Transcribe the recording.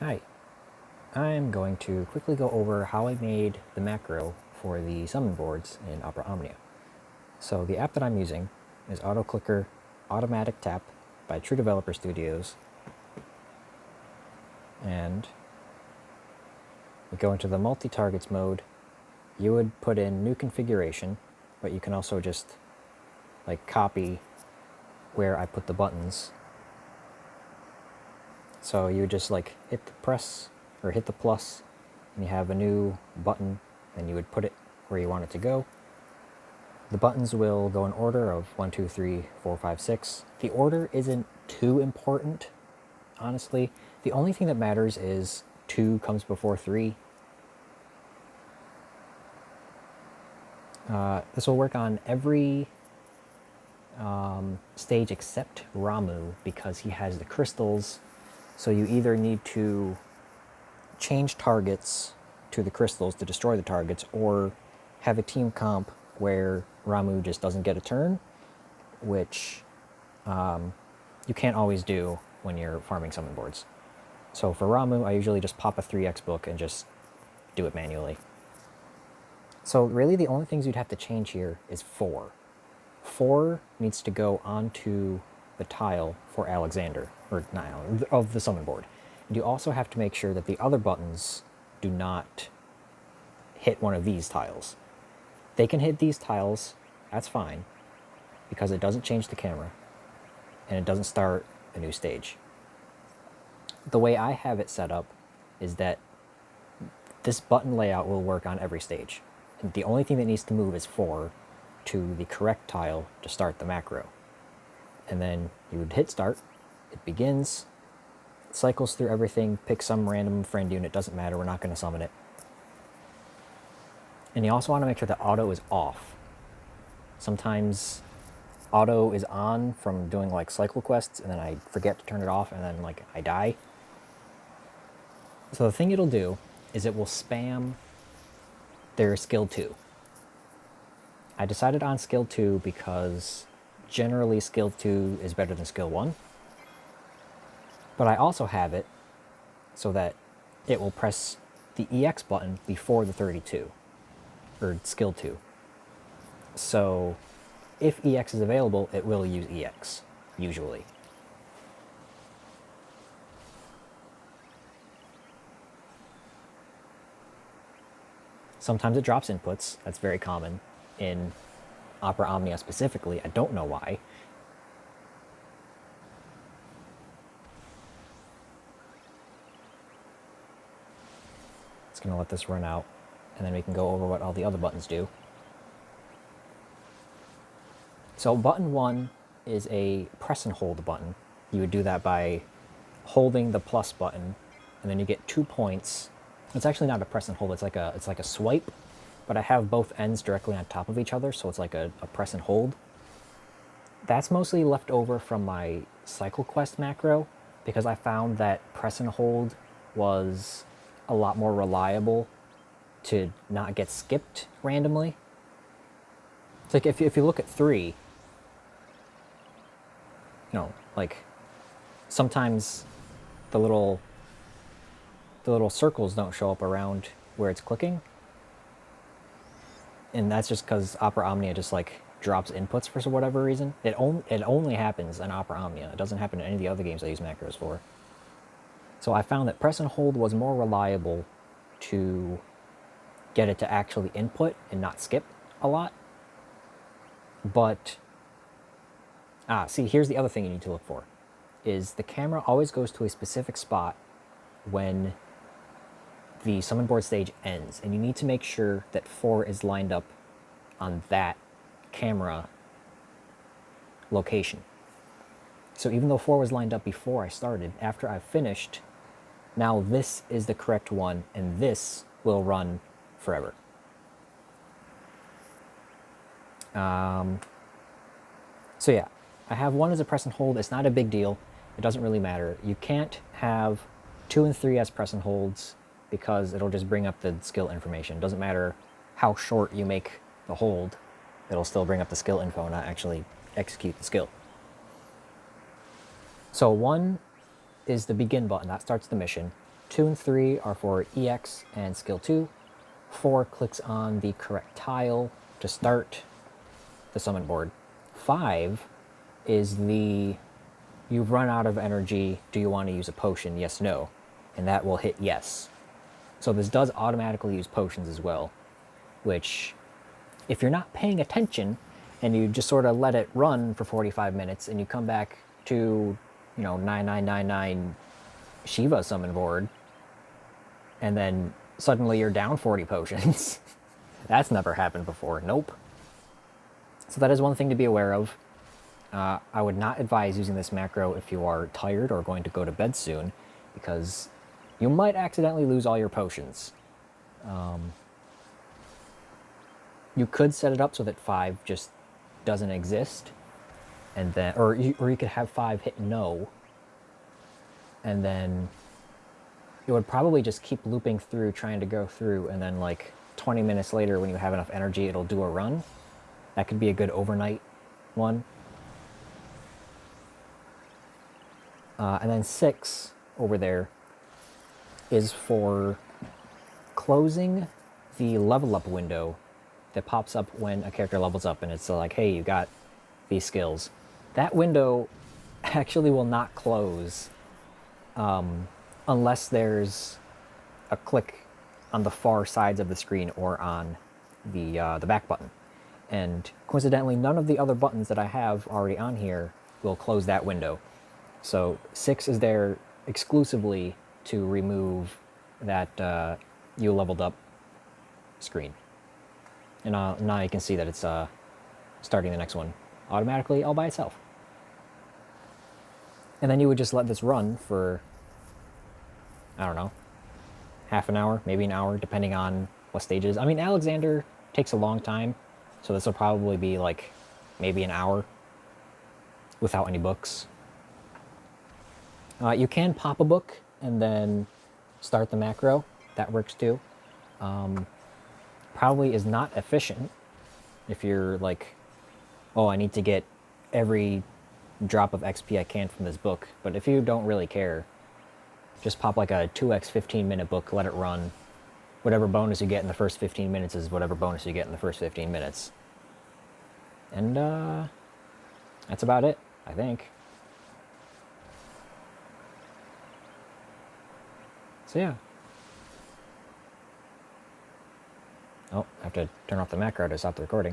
Hi, I'm going to quickly go over how I made the macro for the summon boards in Opera Omnia. So the app that I'm using is AutoClicker Automatic Tap by True Developer Studios. And we go into the multi-targets mode. You would put in new configuration, but you can also just like copy where I put the buttons. So you would just like hit the press or hit the plus and you have a new button and you would put it where you want it to go. The buttons will go in order of 1, 2, 3, 4, 5, 6. The order isn't too important, honestly. The only thing that matters is 2 comes before 3. This will work on every stage except Ramu because he has the crystals. So you either need to change targets to the crystals to destroy the targets, or have a team comp where Ramu just doesn't get a turn, which you can't always do when you're farming summon boards. So for Ramu, I usually just pop a 3x book and just do it manually. So really the only things you'd have to change here is 4. 4 needs to go onto the tile for Alexander, or not, of the summon board. And you also have to make sure that the other buttons do not hit one of these tiles. They can hit these tiles, that's fine, because it doesn't change the camera, and it doesn't start a new stage. The way I have it set up is that this button layout will work on every stage. And the only thing that needs to move is 4 to the correct tile to start the macro. And then you would hit start, it begins, it cycles through everything, pick some random friend unit, doesn't matter, we're not going to summon it. And you also want to make sure that auto is off. Sometimes auto is on from doing like cycle quests and then I forget to turn it off and then like I die. So the thing it'll do is it will spam their skill 2. I decided on skill 2 because generally skill 2 is better than skill 1. But I also have it so that it will press the EX button before the 32, or skill 2. So if EX is available, it will use EX, usually. Sometimes it drops inputs, that's very common. In Opera Omnia specifically, I don't know why. It's going to let this run out, and then we can go over what all the other buttons do. So button 1 is a press and hold button. You would do that by holding the plus button, and then you get 2 points. It's actually not a press and hold, it's like a swipe, but I have both ends directly on top of each other, so it's like a press and hold. That's mostly left over from my cycle quest macro, because I found that press and hold was a lot more reliable to not get skipped randomly. It's like if you look at 3, like sometimes the little circles don't show up around where it's clicking. And that's just because Opera Omnia just like drops inputs for whatever reason. It only happens in Opera Omnia. It doesn't happen in any of the other games I use macros for. So I found that press and hold was more reliable to get it to actually input and not skip a lot. But, see, here's the other thing you need to look for, is the camera always goes to a specific spot when the summon board stage ends, and you need to make sure that 4 is lined up on that camera location. So even though 4 was lined up before I started, after I finished, now this is the correct one, and this will run forever. So yeah, I have 1 as a press and hold. It's not a big deal. It doesn't really matter. You can't have 2 and 3 as press and holds because it'll just bring up the skill information. It doesn't matter how short you make the hold, it'll still bring up the skill info and not actually execute the skill. So 1 is the begin button, that starts the mission. 2 and 3 are for EX and skill 2. 4 clicks on the correct tile to start the summon board. 5 is the you've run out of energy, do you want to use a potion? Yes, no. And that will hit yes. So this does automatically use potions as well, which if you're not paying attention and you just sort of let it run for 45 minutes and you come back to, 9999 Shiva summon board, and then suddenly you're down 40 potions. That's never happened before. Nope. So that is one thing to be aware of. I would not advise using this macro if you are tired or going to go to bed soon, because you might accidentally lose all your potions. You could set it up so that 5 just doesn't exist, and then, or you could have 5 hit no, and then it would probably just keep looping through, trying to go through, and then like 20 minutes later, when you have enough energy, it'll do a run. That could be a good overnight one. And then 6 over there is for closing the level up window that pops up when a character levels up, and it's like, hey, you got these skills. That window actually will not close unless there's a click on the far sides of the screen or on the back button. And coincidentally, none of the other buttons that I have already on here will close that window. So 6 is there exclusively to remove that you leveled up screen. And now you can see that it's starting the next one automatically all by itself. And then you would just let this run for, I don't know, half an hour, maybe an hour, depending on what stage it is. I mean, Alexander takes a long time, so this will probably be like maybe an hour without any books. You can pop a book and then start the macro. That works too. Probably is not efficient if you're like, oh, I need to get every drop of XP I can from this book. But if you don't really care, just pop like a 2x 15-minute book, let it run. Whatever bonus you get in the first 15 minutes is whatever bonus you get in the first 15 minutes. And that's about it, I think. So yeah. Oh, I have to turn off the macro to stop the recording.